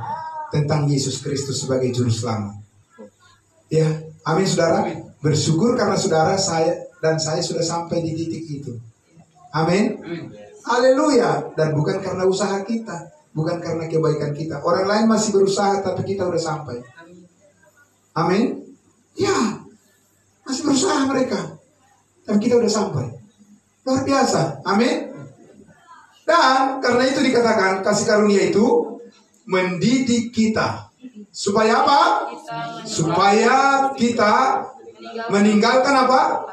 tentang Yesus Kristus sebagai juru selamat. Ya, amin saudara. Bersyukur karena saudara saya sudah sampai di titik itu. Amin. Haleluya. Dan bukan karena usaha kita, bukan karena kebaikan kita. Orang lain masih berusaha tapi kita udah sampai. Amin. Ya, masih berusaha mereka, dan kita udah sampai. Luar biasa. Amin. Dan karena itu dikatakan kasih karunia itu mendidik kita. Supaya apa? Supaya kita meninggalkan apa?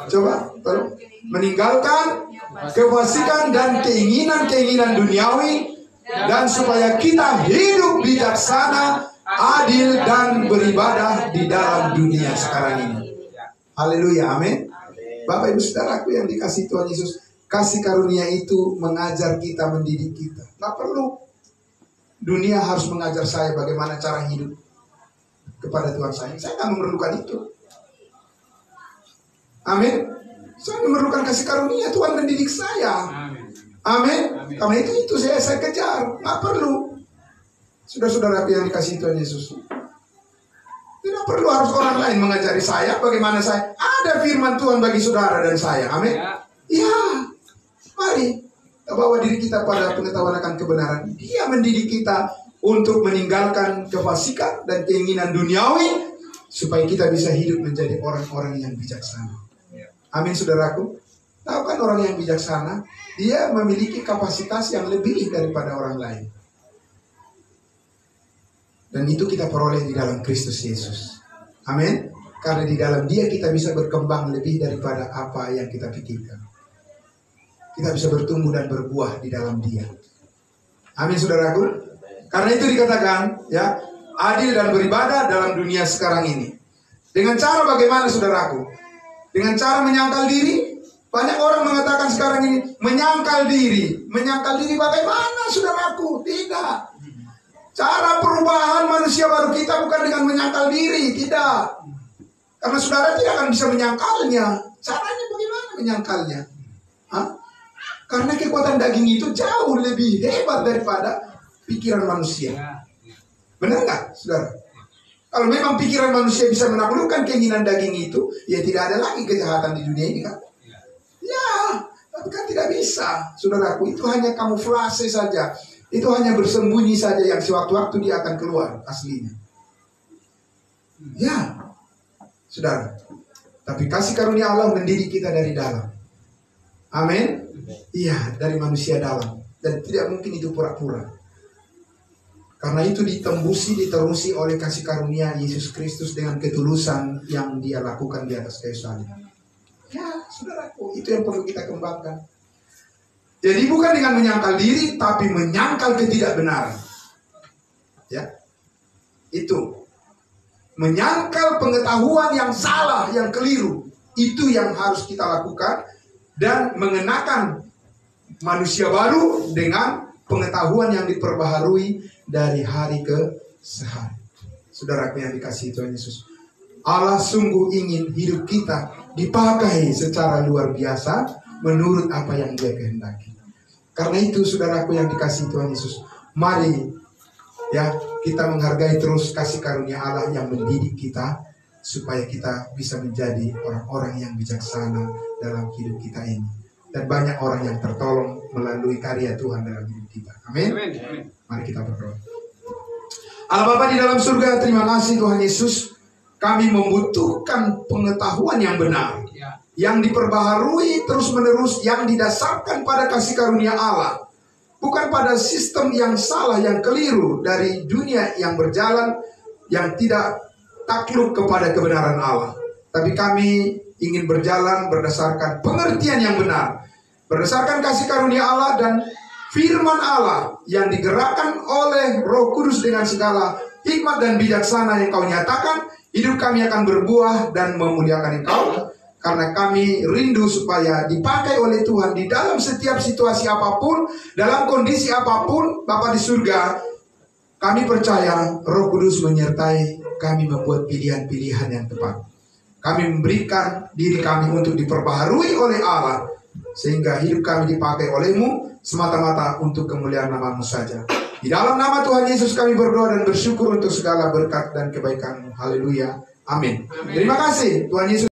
Coba, tolong. Meninggalkan kefasikan dan keinginan-keinginan duniawi, dan supaya kita hidup bijaksana, adil, dan beribadah di dalam dunia sekarang ini. Haleluya, amin. Bapak ibu saudaraku yang dikasih Tuhan Yesus, kasih karunia itu mengajar kita, mendidik kita. Gak perlu dunia harus mengajar saya bagaimana cara hidup kepada Tuhan saya. Saya gak memerlukan itu. Amin. Saya memerlukan kasih karunia, Tuhan mendidik saya. Amin. Karena itu saya kejar. Gak perlu. Saudara-saudara yang dikasih Tuhan Yesus, tidak perlu harus orang lain mengajari saya bagaimana saya. Ada firman Tuhan bagi saudara dan saya. Amin. Ya, mari kita bawa diri kita pada pengetahuan akan kebenaran. Dia mendidik kita untuk meninggalkan kefasikan dan keinginan duniawi, supaya kita bisa hidup menjadi orang-orang yang bijaksana. Amin saudaraku. Tahu kan orang yang bijaksana, dia memiliki kapasitas yang lebih daripada orang lain. Dan itu kita peroleh di dalam Kristus Yesus. Amin. Karena di dalam dia kita bisa berkembang lebih daripada apa yang kita pikirkan. Kita bisa bertumbuh dan berbuah di dalam dia. Amin saudaraku. Karena itu dikatakan, ya, adil dan beribadah dalam dunia sekarang ini. Dengan cara bagaimana saudaraku? Dengan cara menyangkal diri. Banyak orang mengatakan sekarang ini menyangkal diri. Menyangkal diri bagaimana saudaraku? Tidak. Cara perubahan manusia baru kita bukan dengan menyangkal diri. Tidak. Karena saudara tidak akan bisa menyangkalnya. Caranya bagaimana menyangkalnya? Hah? Karena kekuatan daging itu jauh lebih hebat daripada pikiran manusia. Benar nggak, saudara? Kalau memang pikiran manusia bisa menaklukkan keinginan daging itu, ya tidak ada lagi kejahatan di dunia ini, kan? Ya, tapi kan tidak bisa, saudaraku. Itu hanya kamuflase saja. Itu hanya bersembunyi saja yang sewaktu-waktu dia akan keluar aslinya. Ya, saudara. Tapi kasih karunia Allah mendidik kita dari dalam. Amin. Iya, dari manusia dalam. Dan tidak mungkin itu pura-pura. Karena itu diterusi oleh kasih karunia Yesus Kristus dengan ketulusan yang dia lakukan di atas kayu salib. Ya, saudaraku, itu yang perlu kita kembangkan. Jadi bukan dengan menyangkal diri, tapi menyangkal ketidakbenaran. Ya, itu. Menyangkal pengetahuan yang salah, yang keliru. Itu yang harus kita lakukan. Dan mengenakan manusia baru dengan pengetahuan yang diperbaharui dari hari ke sehari. Saudaraku yang dikasihi Tuhan Yesus, Allah sungguh ingin hidup kita dipakai secara luar biasa menurut apa yang Dia kehendaki. Karena itu saudaraku yang dikasihi Tuhan Yesus, mari ya kita menghargai terus kasih karunia Allah yang mendidik kita supaya kita bisa menjadi orang-orang yang bijaksana dalam hidup kita ini. Dan banyak orang yang tertolong melalui karya Tuhan dalam hidup kita. Amin. Mari kita berdoa. Allah Bapa di dalam surga, terima kasih Tuhan Yesus. Kami membutuhkan pengetahuan yang benar, yang diperbaharui terus-menerus, yang didasarkan pada kasih karunia Allah, bukan pada sistem yang salah, yang keliru dari dunia yang berjalan, yang tidak takluk kepada kebenaran Allah. Tapi kami ingin berjalan berdasarkan pengertian yang benar, berdasarkan kasih karunia Allah dan firman Allah yang digerakkan oleh Roh Kudus dengan segala hikmat dan bijaksana yang Kau nyatakan. Hidup kami akan berbuah dan memuliakan Engkau, karena kami rindu supaya dipakai oleh Tuhan di dalam setiap situasi apapun, dalam kondisi apapun. Bapa di surga, kami percaya Roh Kudus menyertai kami membuat pilihan-pilihan yang tepat. Kami memberikan diri kami untuk diperbaharui oleh Allah, sehingga hidup kami dipakai oleh-Mu semata-mata untuk kemuliaan nama-Mu saja. Di dalam nama Tuhan Yesus kami berdoa dan bersyukur untuk segala berkat dan kebaikan-Mu. Haleluya. Amin. Terima kasih Tuhan Yesus.